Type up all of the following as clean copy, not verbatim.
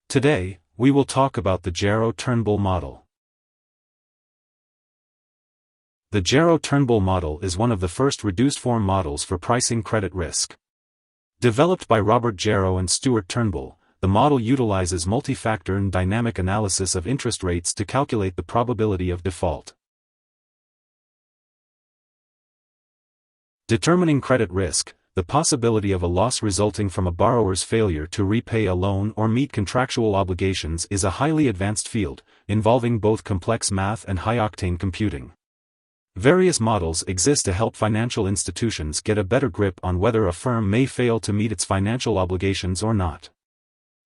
Today, we will talk about the Jarrow Turnbull model. The Jarrow Turnbull model is one of the first reduced-form models for pricing credit risk. Developed by Robert Jarrow and Stuart Turnbull, the model utilizes multi-factor and dynamic analysis of interest rates to calculate the probability of default. Determining credit risk, the possibility of a loss resulting from a borrower's failure to repay a loan or meet contractual obligations, is a highly advanced field, involving both complex math and high-octane computing. Various models exist to help financial institutions get a better grip on whether a firm may fail to meet its financial obligations or not.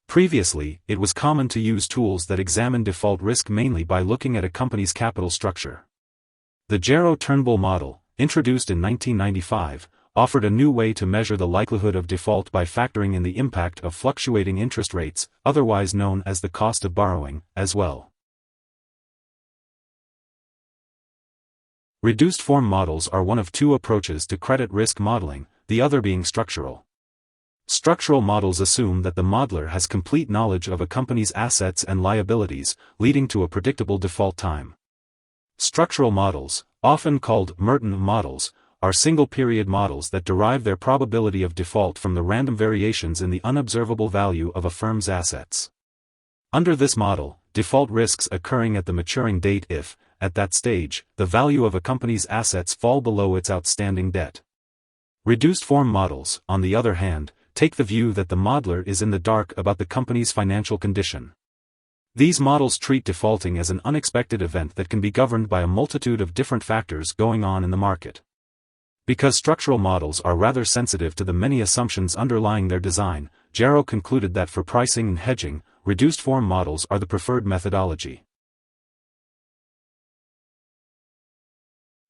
Previously, it was common to use tools that examine default risk mainly by looking at a company's capital structure. The Jarrow Turnbull model, introduced in 1995, offered a new way to measure the likelihood of default by factoring in the impact of fluctuating interest rates, otherwise known as the cost of borrowing, as well. Reduced-form models are one of two approaches to credit risk modeling, the other being structural. Structural models assume that the modeler has complete knowledge of a company's assets and liabilities, leading to a predictable default time. Structural models, often called Merton models, are single-period models that derive their probability of default from the random variations in the unobservable value of a firm's assets. Under this model, default risks occurring at the maturing date if, at that stage, the value of a company's assets fall below its outstanding debt. Reduced-form models, on the other hand, take the view that the modeler is in the dark about the company's financial condition. These models treat defaulting as an unexpected event that can be governed by a multitude of different factors going on in the market. Because structural models are rather sensitive to the many assumptions underlying their design, Jarrow concluded that for pricing and hedging, reduced-form models are the preferred methodology.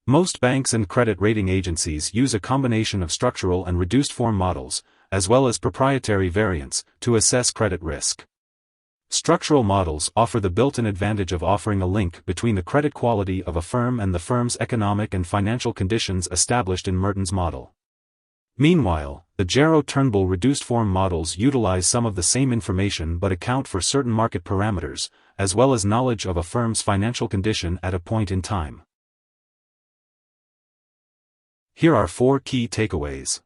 Most banks and credit rating agencies use a combination of structural and reduced-form models, as well as proprietary variants, to assess credit risk. Structural models offer the built-in advantage of offering a link between the credit quality of a firm and the firm's economic and financial conditions established in Merton's model. Meanwhile, the Jarrow Turnbull reduced-form models utilize some of the same information but account for certain market parameters, as well as knowledge of a firm's financial condition at a point in time. Here are 4 key takeaways.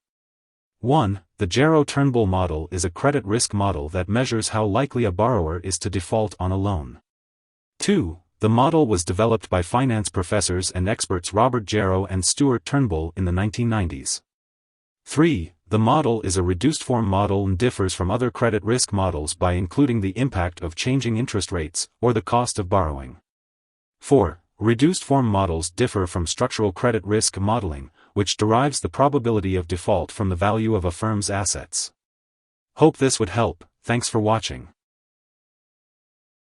1. The Jarrow Turnbull model is a credit risk model that measures how likely a borrower is to default on a loan. 2. The model was developed by finance professors and experts Robert Jarrow and Stuart Turnbull in the 1990s. 3. The model is a reduced-form model and differs from other credit risk models by including the impact of changing interest rates, or the cost of borrowing. 4. Reduced-form models differ from structural credit risk modeling, which derives the probability of default from the value of a firm's assets. Hope this would help. Thanks for watching.